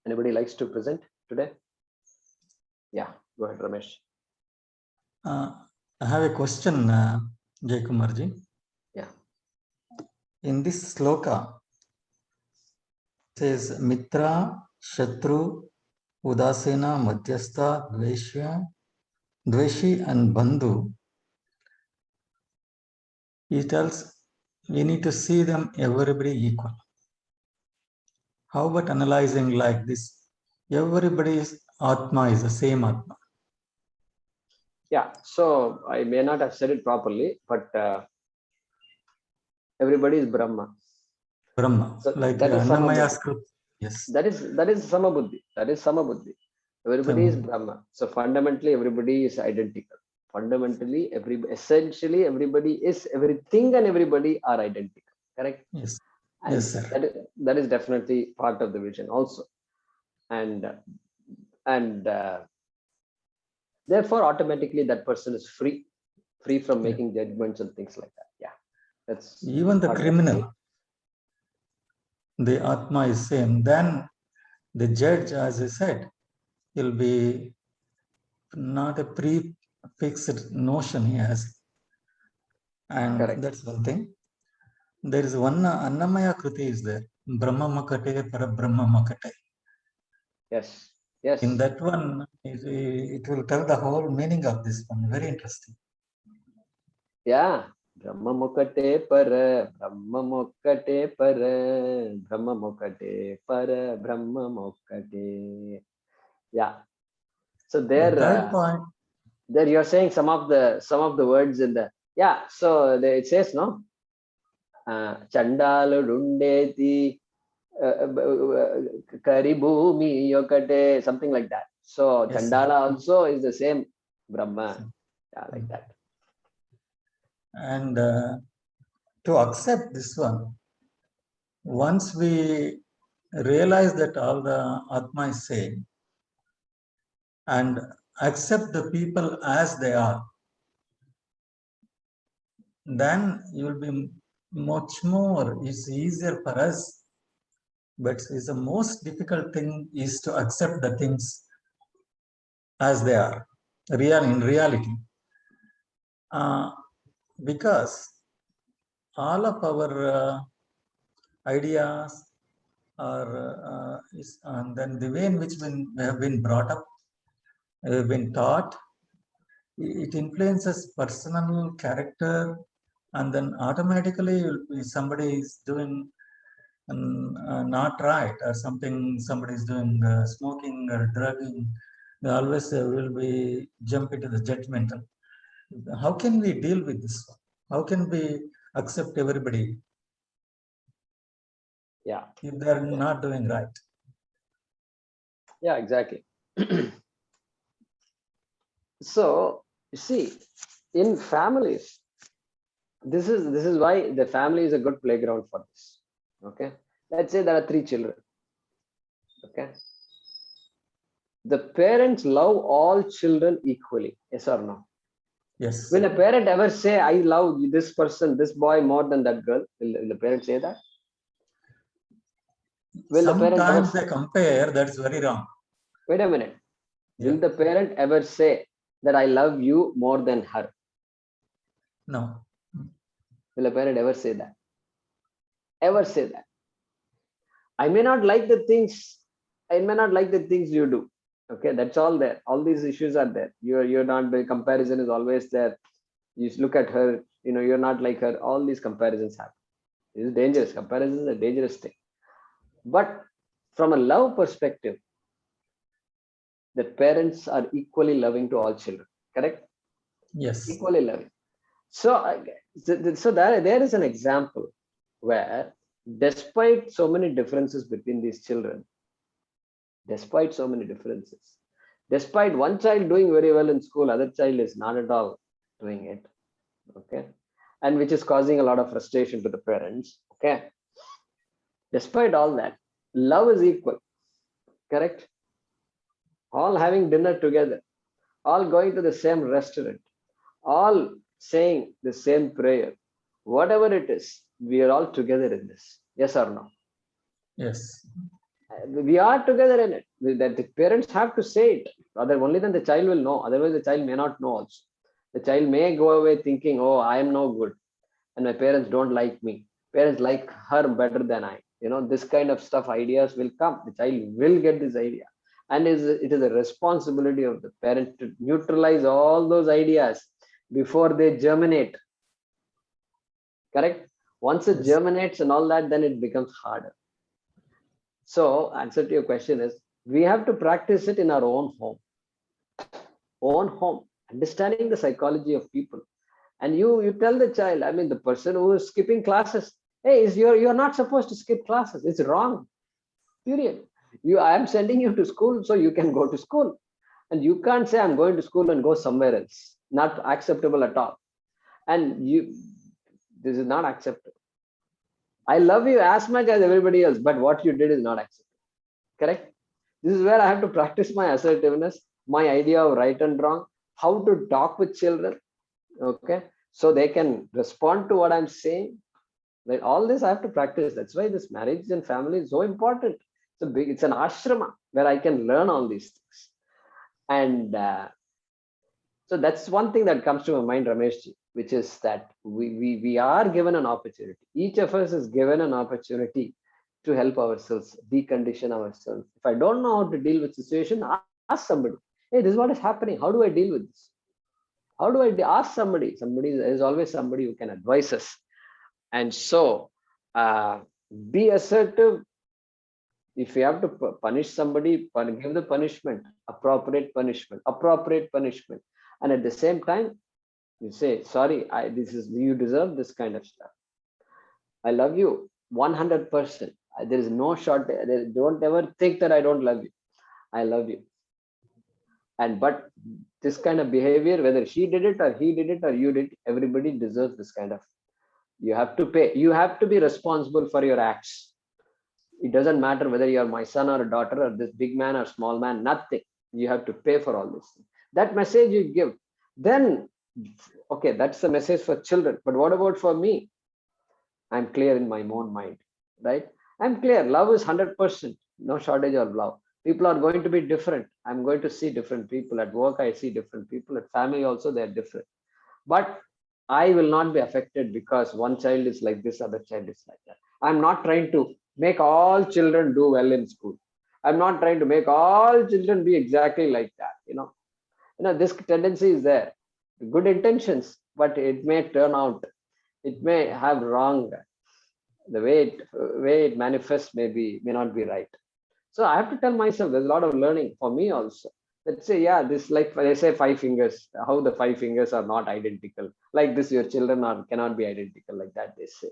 Anybody likes to present today? Yeah, go ahead, Ramesh. I have a question, Jay Kumarji. Yeah. In this sloka, it says Mitra, Shatru, Udasena, Madhyastha, Dveshi and Bandhu. He tells we need to see them everybody equal. How about analyzing like this? Everybody's Atma is the same Atma. Yeah, so I may not have said it properly, but everybody is Brahma. Brahma, So like that is Annamaya Samabuddhi. script. Yes. That is Samabuddhi. That is Samabuddhi. Everybody is Brahma. So fundamentally, everybody is identical. Fundamentally, essentially, everybody is everything, and everybody are identical. Correct? Yes. And Yes, sir. that is definitely part of the vision also. And therefore, automatically, that person is free from making judgments and things like that. Yeah, that's even the criminal. The Atma is same. Then the judge, as I said, will be not a prefixed notion he has. And correct. that's one thing. There is one Annamaya Kruti is there. Brahma Makate para Brahma Makate. Yes. Yes. In that one, it will tell the whole meaning of this one. Very interesting. Yeah. Brahma Mokate para, Brahma Mokate para, Brahma Mokate para, Brahma Mokate. Yeah. So there, The third point. There you're saying some of the words in the, yeah. So it says, no, Chandalu Dundeti Karibhumi Yokate, something like that. So Yes, Chandala also is the same Brahma. Yeah, like that. And to accept this one, once we realize that all the Atma is same and accept the people as they are, then you will be much more, it's easier for us. But it's the most difficult thing is to accept the things as they are, in reality. Because all of our ideas are, and then the way in which we have been brought up, have been taught, it influences personal character, and then automatically somebody is doing not right or something, somebody is doing smoking or drugging, they always will be jump into the judgmental. How can we deal with this? How can we accept everybody? Yeah. If they're not doing right. Yeah, exactly. So you see, in families, this is why the family is a good playground for this. Okay. Let's say there are 3 children. Okay. The parents love all children equally. Yes or no? Yes. Will a parent ever say, I love this person, this boy more than that girl? Will the parent say that? Will Sometimes they compare, that's very wrong. Wait a minute. Will the parent ever say that I love you more than her? No. Will a parent ever say that? Ever say that? I may not like the things you do. Okay, that's all there. All these issues are there. You're not, the comparison is always there. You look at her, you're not like her. All these comparisons happen. It is dangerous. Comparison is a dangerous thing. But from a love perspective, the parents are equally loving to all children. Correct? Yes. Equally loving. So there is an example where, despite so many differences between these children, despite one child doing very well in school, other child is not at all doing it. Okay. And which is causing a lot of frustration to the parents. Okay. Despite all that, love is equal. Correct? All having dinner together, all going to the same restaurant, all saying the same prayer, whatever it is, we are all together in this. Yes or no? Yes. We are together in it. That the parents have to say it. Other only then the child will know. Otherwise, the child may not know also. The child may go away thinking, "Oh, I am no good, and my parents don't like me. Parents like her better than I." This kind of stuff, ideas will come. The child will get this idea, and it is a responsibility of the parent to neutralize all those ideas before they germinate. Correct? Once it Yes. germinates and all that, then it becomes harder. So, answer to your question is, we have to practice it in our own home, understanding the psychology of people. And you tell the child, I mean, the person who is skipping classes, hey, you're not supposed to skip classes. It's wrong. Period. I am sending you to school so you can go to school, and you can't say I'm going to school and go somewhere else. Not acceptable at all. And this is not acceptable. I love you as much as everybody else, but what you did is not acceptable. Correct? This is where I have to practice my assertiveness, my idea of right and wrong, how to talk with children, okay, so they can respond to what I'm saying. Like all this I have to practice. That's why this marriage and family is so important. It's an ashrama where I can learn all these things. And so that's one thing that comes to my mind, Rameshji, which is that we are given an opportunity. Each of us is given an opportunity to help ourselves, decondition ourselves. If I don't know how to deal with situation, ask somebody. Hey, this is what is happening. How do I deal with this? How do I ask somebody? There is always somebody who can advise us. And so, be assertive. If you have to punish somebody, give the punishment, appropriate punishment. And at the same time, you say, sorry, you deserve this kind of stuff. I love you 100%. There is no short. Don't ever think that I don't love you. I love you. But this kind of behavior, whether she did it or he did it or you did, everybody deserves this kind of. You have to pay. You have to be responsible for your acts. It doesn't matter whether you're my son or a daughter or this big man or small man. Nothing. You have to pay for all this. That message you give. Then, okay, that's the message for children. But what about for me? I'm clear in my own mind, right? I'm clear. Love is 100%. No shortage of love. People are going to be different. I'm going to see different people. At work, I see different people. At family also, they're different. But I will not be affected because one child is like this, other child is like that. I'm not trying to make all children do well in school. I'm not trying to make all children be exactly like that. This tendency is there. Good intentions, but it may turn out, it may have wrong. The way it manifests may not be right. So I have to tell myself there's a lot of learning for me also. Let's say, yeah, this, like they say 5 fingers, how the 5 fingers are not identical. Like this, your children cannot be identical, like that they say.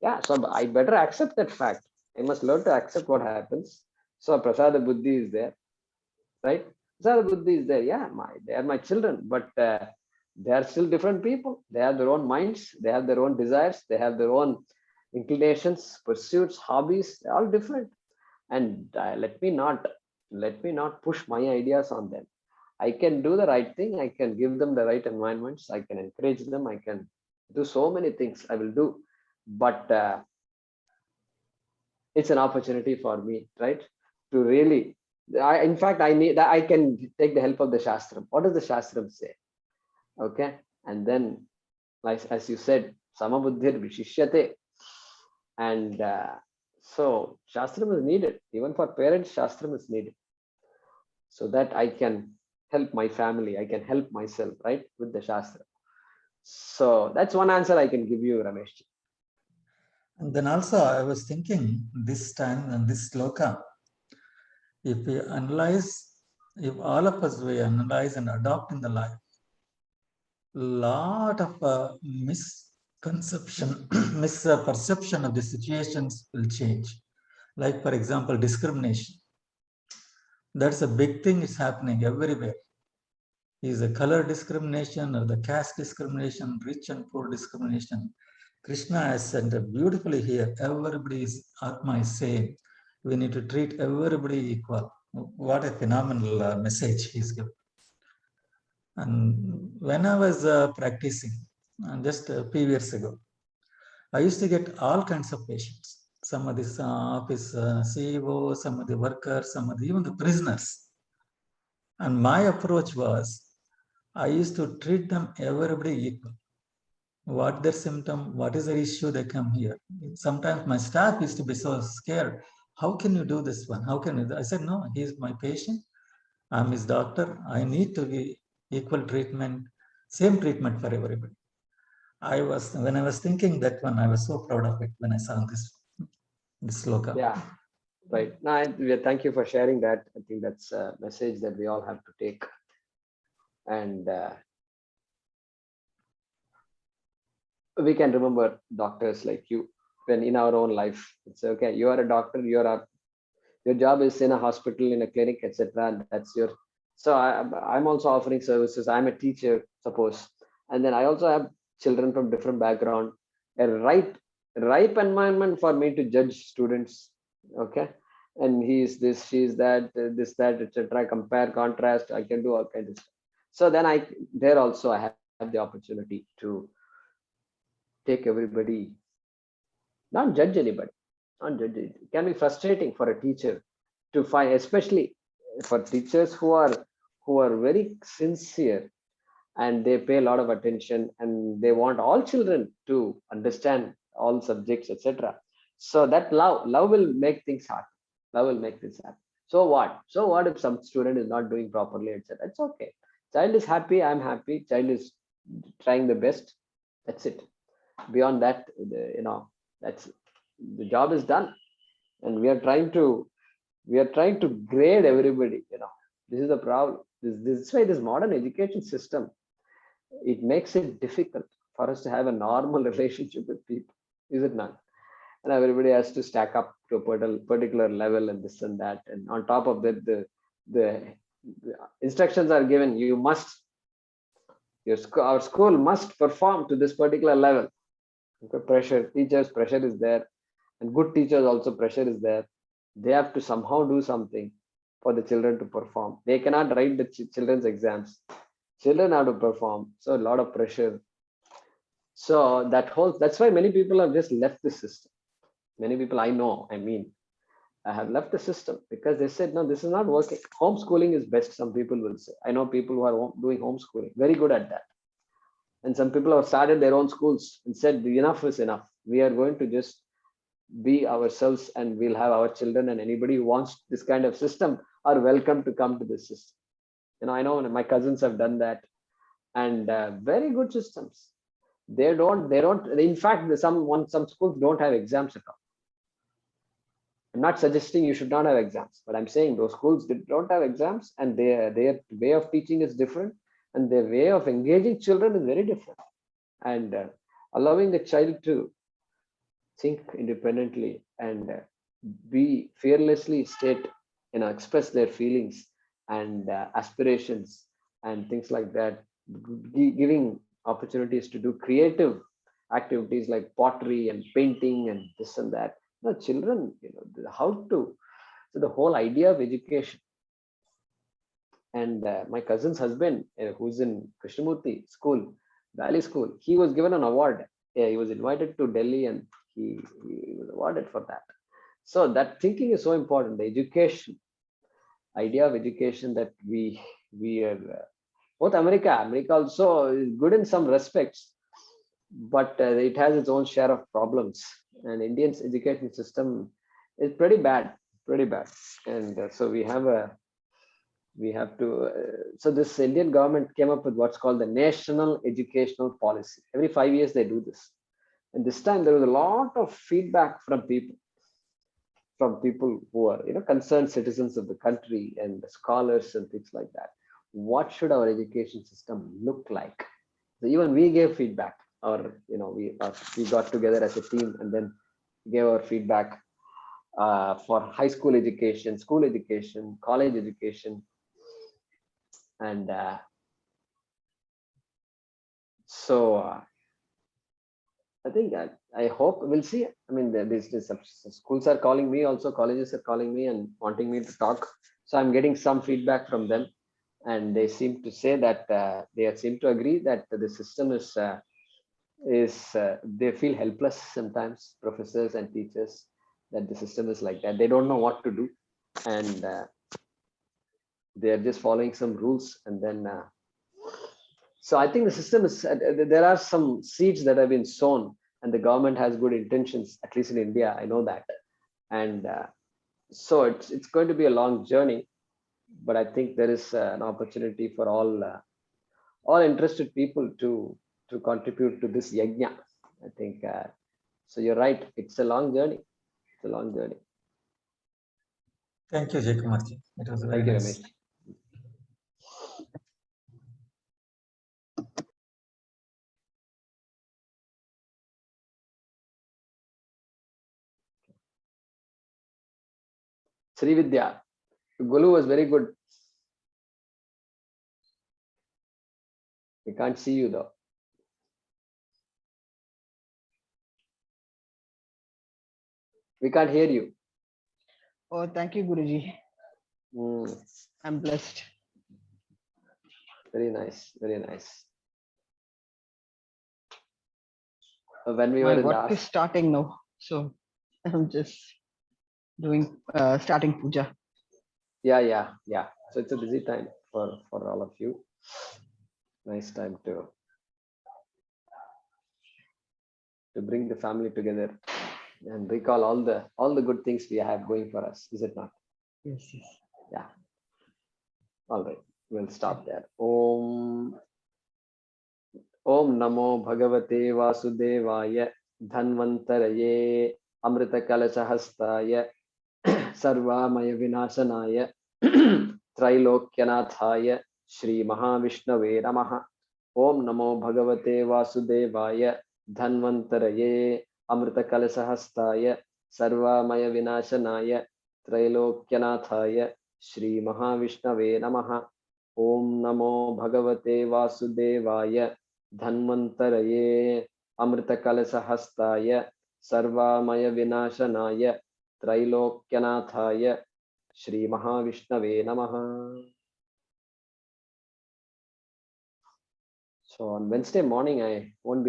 Yeah, so I better accept that fact. I must learn to accept what happens. So Prasada Buddhi is there, right? Prasada Buddhi is there. Yeah, they are my children, but they are still different people. They have their own minds, they have their own desires, they have their own inclinations, pursuits, hobbies. They're all different. And let me not push my ideas on them. I can do the right thing. I can give them the right environments. I can encourage them. I can do so many things. I will do, but it's an opportunity for me, right? To really, in fact, I need that. I can take the help of the Shastram. What does the Shastram say? Okay, and then, like as you said, Samabuddhir Vishishyate, and so Shastram is needed. Even for parents, Shastram is needed, so that I can help my family, I can help myself, right, with the Shastra. So that's one answer I can give you, Ramesh. And then also I was thinking this time in this sloka, if we analyze, if all of us we analyze and adopt in the life, lot of misconception, misperception of the situations will change. Like for example, discrimination. That's a big thing is happening everywhere. Is a color discrimination or the caste discrimination, rich and poor discrimination. Krishna has said beautifully here, everybody is Atma is same. We need to treat everybody equal. What a phenomenal message he's given. And when I was practicing, just a few years ago, I used to get all kinds of patients. some of this office CEO, some of the workers, some of the, even the prisoners. And my approach was, I used to treat them everybody equal. What their symptom, what is the issue, they come here. Sometimes my staff used to be so scared. How can you do this one? How can you? I said, no, he's my patient. I'm his doctor. I need to be equal treatment, same treatment for everybody. When I was thinking that one, I was so proud of it when I saw this sloka. Yeah, right. No, thank you for sharing that. I think that's a message that we all have to take. And we can remember doctors like you when in our own life. It's okay. You are a doctor. Your job is in a hospital, in a clinic, etc. That's your. So I'm also offering services. I'm a teacher, suppose, and then I also have children from different background. A ripe environment for me to judge students. Okay, and he is this, she is that, this, that, etc. Compare, contrast. I can do all kinds of stuff. So then there also I have the opportunity to take everybody, not judge anybody, not judge it. It can be frustrating for a teacher to find, especially for teachers who are very sincere and they pay a lot of attention and they want all children to understand all subjects, etc. So that love will make things hard. Love will make things happen. So what? So what if some student is not doing properly, etc.? It's okay. Child is happy, I'm happy. Child is trying the best. That's it. Beyond that, that's the job is done, and we are trying to grade everybody. This is the problem. This is why this modern education system, it makes it difficult for us to have a normal relationship with people, is it not? And everybody has to stack up to a particular level and this and that, and on top of that, the instructions are given. Our school must perform to this particular level. Okay, pressure is there, and good teachers also, pressure is there. They have to somehow do something for the children to perform. They cannot write the children's exams. Children have to perform, so a lot of pressure. So that's why many people have just left the system. Many people I know, I have left the system because they said, no, this is not working. Homeschooling is best, some people will say. I know people who are doing homeschooling, very good at that. And some people have started their own schools and said, enough is enough. We are going to just be ourselves and we'll have our children, and anybody who wants this kind of system are welcome to come to this system. I know my cousins have done that, and very good systems. They don't, in fact, some schools don't have exams at all. I'm not suggesting you should not have exams, but I'm saying those schools don't have exams, and their way of teaching is different, and their way of engaging children is very different. And allowing the child to think independently and be fearlessly express their feelings and aspirations and things like that, giving opportunities to do creative activities like pottery and painting and this and that. Children, so the whole idea of education. And my cousin's husband, who's in Krishnamurti school, Valley School, he was given an award. He was invited to Delhi and he was awarded for that. So that thinking is so important. The education, idea of education, that we are both America also is good in some respects, but it has its own share of problems. And Indian's education system is pretty bad. And so we have to. So this Indian government came up with what's called the National Educational Policy. Every 5 years they do this. And this time there was a lot of feedback from people who are concerned citizens of the country and the scholars and things like that. What should our education system look like? So even we gave feedback, or we got together as a team and then gave our feedback for high school education, school education, college education, and so I think I hope we'll see. These schools are calling me, also colleges are calling me and wanting me to talk. So I'm getting some feedback from them, and they seem to say that they seem to agree that the system is they feel helpless sometimes, professors and teachers, that the system is like that. They don't know what to do, and they are just following some rules, and then so I think the system is there are some seeds that have been sown, and the government has good intentions, at least in India. I know that, and so it's going to be a long journey, but I think there is an opportunity for all interested people to contribute to this yajna. I think so. You're right. It's a long journey. It's a long journey. Thank you, Jaykumarji. It was very Thank you, nice. Ramesh. Srividya, Gulu was very good. We can't see you though. We can't hear you. Oh, thank you, Guruji. Mm, I'm blessed. very nice. Very nice. When we My were in work the is starting now, so I'm just doing starting puja. yeah. So it's a busy time for all of you. Nice time to bring the family together and recall all the good things we have going for us. Is it not? Yes, yes. Yeah. All right. We'll stop there. Om Namo Bhagavate Vasudevaya Dhanvantaraye Amritakalashahastaya Sarvamaya Vinashanaya Trilokyanathaya Shri Mahavishnave Namaha. Om Namo Bhagavate Vasudevaya Dhanvantaraye Amritakalashahastaya Sarvamaya Vinashanaya Trilokyanathaya Shri Mahavishnave Namaha. Om Namo Bhagavate Vasudevaya Dhanvantaraye Amritakalashahastaya Sarvamaya Vinashanaya Trilokyanathaya Shri Mahavishnave Namaha. So on Wednesday morning, I won't be